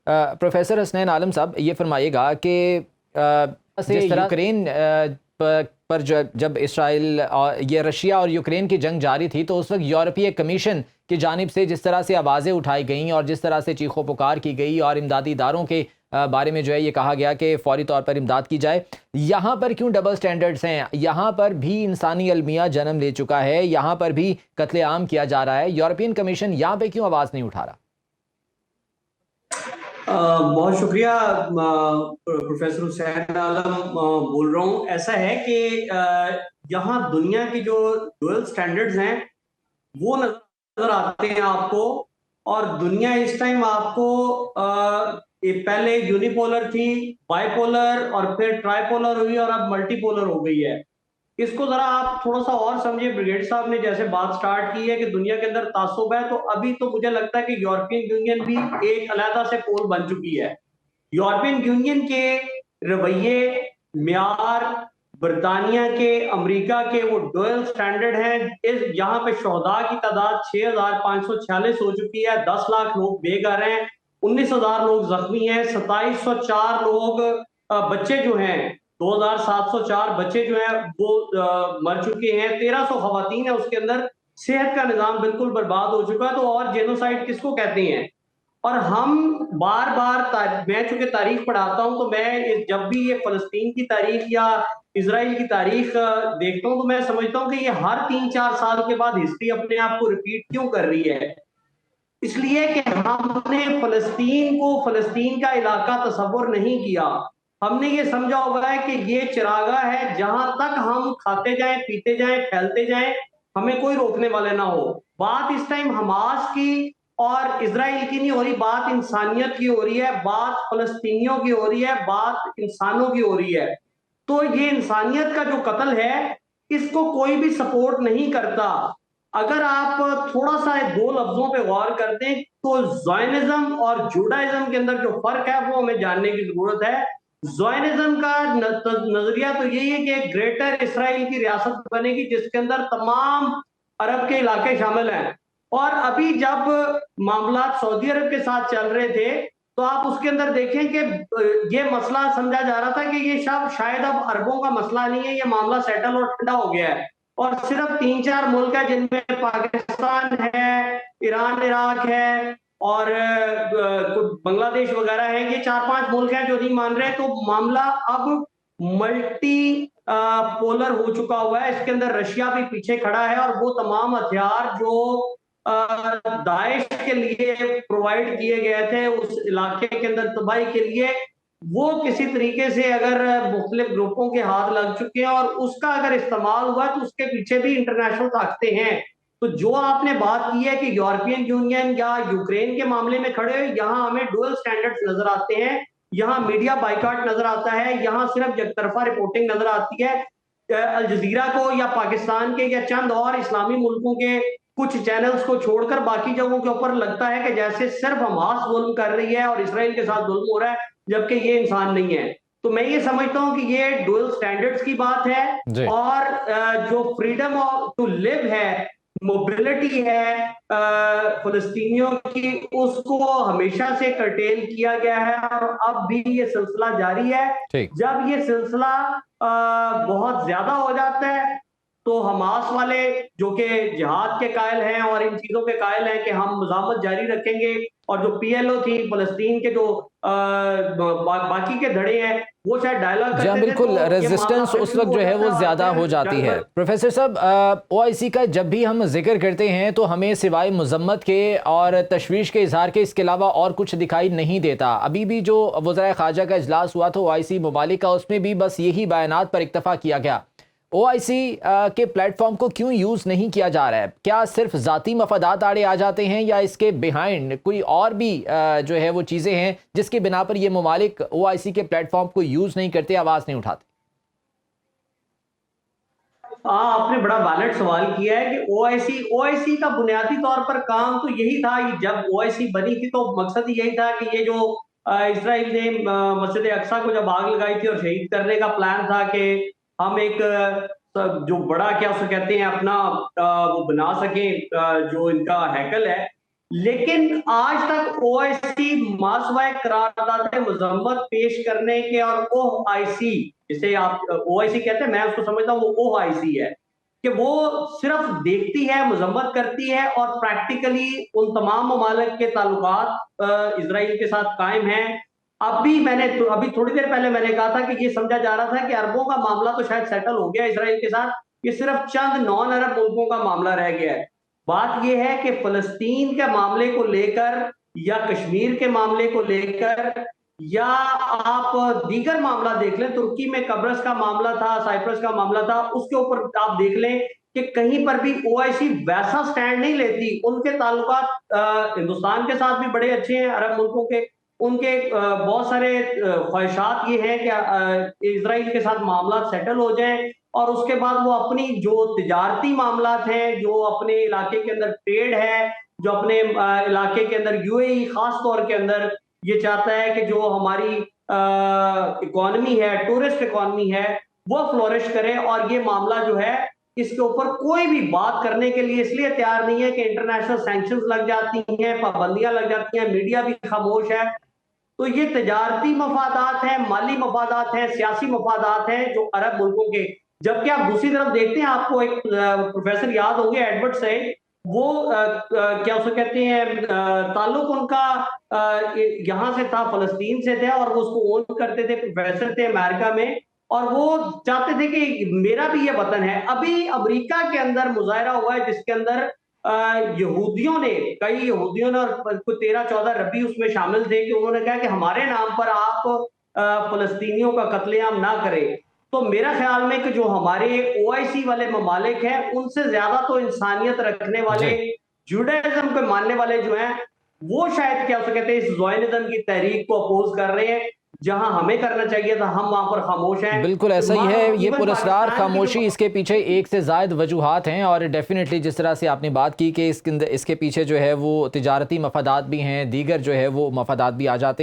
Professor Hasnain आलम साहब, ये फरमाइएगा कि जिस तरह यूक्रेन पर जब इसराइल और ये रशिया और यूक्रेन की जंग जारी थी, तो उस वक्त यूरोपीय कमीशन की जानिब से जिस तरह से आवाज़ें उठाई गईं और जिस तरह से चीखो पुकार की गई और इमदादी इदारों के बारे में जो है ये कहा गया कि फौरी तौर पर इमदाद की जाए, यहाँ पर क्यों डबल स्टैंडर्ड्स हैं? यहाँ पर भी इंसानी अलमिया जन्म ले चुका है, यहाँ पर भी कत्लेआम किया जा रहा है, यूरोपियन कमीशन यहाँ पे क्यों आवाज़ नहीं उठा रहा? बहुत शुक्रिया। प्रोफेसर हुसैन आलम बोल रहा हूँ। ऐसा है कि यहाँ दुनिया की जो डुअल स्टैंडर्ड्स हैं वो नजर आते हैं आपको। और दुनिया इस टाइम आपको पहले यूनिपोलर थी, बाइपोलर, और फिर ट्राइपोलर हुई, और अब मल्टीपोलर हो गई है। इसको जरा आप थोड़ा सा और समझिए। ब्रिगेड साहब ने जैसे बात स्टार्ट की है कि दुनिया के अंदर तासुब है, तो अभी तो मुझे लगता है कि यूरोपियन यूनियन भी एक अलहदा से पोल बन चुकी है। यूरोपियन यूनियन के रवैये, म्यार, बरतानिया के, अमेरिका के वो डुअल स्टैंडर्ड हैं। इस यहाँ पे शोहदा की तादाद 6,546 हो चुकी है। 10 लाख लोग बेघर हैं, 19,000 लोग जख्मी हैं, 2,704 लोग बच्चे जो हैं, 2,704 बच्चे जो हैं वो मर चुके हैं। 1,300 खवातीन है उसके अंदर। सेहत का निजाम बिल्कुल बर्बाद हो चुका है। तो और जेनोसाइड किसको कहते हैं? और हम बार बार, मैं चूंकि तारीख पढ़ाता हूं, तो मैं जब भी ये फलस्तीन की तारीख या इसराइल की तारीख देखता हूं, तो मैं समझता हूं कि ये हर 3-4 साल के बाद हिस्ट्री अपने आप को रिपीट क्यों कर रही है। इसलिए कि हमने फलस्तीन को, फलस्तीन का इलाका तस्वुर नहीं किया। हमने ये समझा होगा है कि ये चिरागा है, जहां तक हम खाते जाएं, पीते जाएं, फैलते जाएं, हमें कोई रोकने वाले ना हो। बात इस टाइम हमास की और इसराइल की नहीं हो रही, बात इंसानियत की हो रही है, बात फलस्तीनियों की हो रही है, बात इंसानों की हो रही है। तो ये इंसानियत का जो कत्ल है, इसको कोई भी सपोर्ट नहीं करता। अगर आप थोड़ा सा दो लफ्जों पे गौर करते हैं, तो ज़ायनिज्म और जुडाइज्म के अंदर जो फर्क है वो हमें जानने की जरूरत है। ज़ायनिज्म का नजरिया तो यही है कि एक ग्रेटर इसराइल की रियासत बनेगी, जिसके अंदर तमाम अरब के इलाके शामिल हैं। और अभी जब मामला सऊदी अरब के साथ चल रहे थे, तो आप उसके अंदर देखें कि ये मसला समझा जा रहा था कि ये सब शायद अब अरबों का मसला नहीं है, ये मामला सेटल और ठंडा हो गया है। और सिर्फ 3-4 मुल्क है, जिनमें पाकिस्तान है, ईरान, इराक है, और कुछ बांग्लादेश वगैरह है। ये 4-5 मुल्क हैं जो नहीं मान रहे। तो मामला अब मल्टी पोलर हो चुका हुआ है। इसके अंदर रशिया भी पीछे खड़ा है, और वो तमाम हथियार जो दाइश के लिए प्रोवाइड किए गए थे उस इलाके के अंदर तबाही के लिए, वो किसी तरीके से अगर मुख्तलिफ ग्रुपों के हाथ लग चुके हैं और उसका अगर इस्तेमाल हुआ, तो उसके पीछे भी इंटरनेशनल ताकतें हैं। तो जो आपने बात की है कि यूरोपियन यूनियन या यूक्रेन के मामले में खड़े हो, यहाँ हमें डुअल स्टैंडर्ड्स नजर आते हैं। यहाँ मीडिया बाइकआउट नजर आता है, यहाँ सिर्फ एकतरफा रिपोर्टिंग नजर आती है। अल जजीरा को या पाकिस्तान के या चंद और इस्लामी मुल्कों के कुछ चैनल्स को छोड़कर बाकी जगहों के ऊपर लगता है कि जैसे सिर्फ हमास जुल्म कर रही है और इसराइल के साथ जुल्म हो रहा है, जबकि ये इंसान नहीं है। तो मैं ये समझता हूं कि ये डुअल स्टैंडर्ड्स की बात है। और जो फ्रीडम ऑफ टू लिव है, मोबिलिटी है फलस्तीनियों की, उसको हमेशा से कर्टेल किया गया है, और अब भी ये सिलसिला जारी है। जब ये सिलसिला बहुत ज्यादा हो जाता है, तो हमास वाले जो कि जिहाद के कायल हैं और इन चीजों के कायल हैं कि हम मज़ामत जारी रखेंगे, और जो पीएलओ थी फलस्तीन के जो बाकी के धड़े हैं, वो शायद डायलॉग करते थे। बिल्कुल, रेजिस्टेंस उस वक्त जो है वो ज़्यादा हो जाती है। प्रोफेसर साहब, ओआईसी का जब भी हम जिक्र करते हैं तो हमें सिवाय मजम्मत के और तशवीश के इजहार के इसके अलावा और कुछ दिखाई नहीं देता। अभी भी जो वज़राए ख़ारजा का इजलास हुआ था ओआईसी ममालिक का, उसमें भी बस यही बयानात पर इक्तफा किया गया। ओआईसी के प्लेटफॉर्म को क्यों यूज़ नहीं किया जा रहा है? क्या सिर्फ ज़ाती मफादात आड़े आ जाते हैं, या इसके बिहाइंड कोई और भी जो है वो चीज़ें हैं जिसके बिना पर ये ममालिक ओआईसी के प्लेटफॉर्म को यूज़ नहीं करते, आवाज़ नहीं उठाते? आपने बड़ा वैलिड सवाल किया है कि ओआईसी का बुनियादी तौर पर काम तो यही था। जब ओआईसी बनी थी तो मकसद ही यही था कि ये जो इसराइल ने मस्जिद अक्सा को जब आग लगाई थी और शहीद करने का प्लान था, कि हम एक जो बड़ा क्या उसको कहते हैं अपना वो बना सकें, जो इनका हैकल है। लेकिन आज तक ओआईसी मासवाए करारदाद मजम्मत पेश करने के और ओआईसी, जिसे आप ओआईसी कहते हैं, मैं उसको समझता हूँ वो ओआईसी है, कि वो सिर्फ देखती है, मजम्मत करती है और प्रैक्टिकली उन तमाम ममालिक के ताल्लुकात इजराइल के साथ कायम हैं। अभी थोड़ी देर पहले मैंने कहा था कि ये समझा जा रहा था कि अरबों का मामला तो शायद सेटल हो गया इजराइल के साथ, ये सिर्फ चंद नॉन अरब मुल्कों का मामला रह गया है। बात यह है कि फलस्तीन के मामले को लेकर या कश्मीर के मामले को लेकर या आप दीगर मामला देख लें, तुर्की में कब्रस का मामला था, साइप्रस का मामला था, उसके ऊपर आप देख लें कि कहीं पर भी ओआईसी वैसा स्टैंड नहीं लेती। उनके ताल्लुकात हिंदुस्तान के साथ भी बड़े अच्छे हैं, अरब मुल्कों के, उनके बहुत सारे ख्वाहिशात ये हैं कि इजराइल के साथ मामला सेटल हो जाएं और उसके बाद वो अपनी जो तिजारती मामलात हैं, जो अपने इलाके के अंदर ट्रेड है, जो अपने इलाके के अंदर यूएई खास तौर के अंदर ये चाहता है कि जो हमारी इकोनॉमी है, टूरिस्ट इकोनॉमी है, वो फ्लोरिश करे। और ये मामला जो है, इसके ऊपर कोई भी बात करने के लिए इसलिए तैयार नहीं है कि इंटरनेशनल सैंक्शंस लग जाती हैं, पाबंदियां लग जाती हैं, मीडिया भी खामोश है। तो ये तजारती मफादात हैं, माली मफादात हैं, सियासी मफादात हैं जो अरब मुल्कों के। जबकि आप दूसरी तरफ देखते हैं, आपको एक प्रोफेसर याद होंगे, एडवर्ड से, वो क्या उसे कहते हैं, ताल्लुक उनका यहाँ से था, फलस्तीन से थे और वो उसको ओन करते थे, प्रोफेसर थे अमेरिका में, और वो चाहते थे कि मेरा भी ये वतन है। अभी अमेरिका के अंदर मुजाहरा हुआ है जिसके अंदर यहूदियों ने, कई यहूदियों ने, और कुछ 13-14 रबी उसमें शामिल थे, कि उन्होंने कहा कि हमारे नाम पर आप फलस्तीनियों का कत्लेआम ना करें। तो मेरा ख्याल में कि जो हमारे ओआईसी वाले ममालिक हैं, उनसे ज्यादा तो इंसानियत रखने वाले, जुडाइज्म को मानने वाले जो हैं, वो शायद क्या कहते हैं, इस ज़ायनिज़्म की तहरीक को अपोज कर रहे हैं। जहां हमें करना चाहिए था, हम वहां पर खामोश हैं। बिल्कुल ऐसा ही है। ये पुरस्कार खामोशी, जो इसके पीछे एक से ज़ायद वजूहात हैं और डेफिनेटली जिस तरह से आपने बात की कि इसके पीछे जो है वो तिजारती मफादात भी हैं, दीगर जो है वो मफादात भी आ जाते हैं।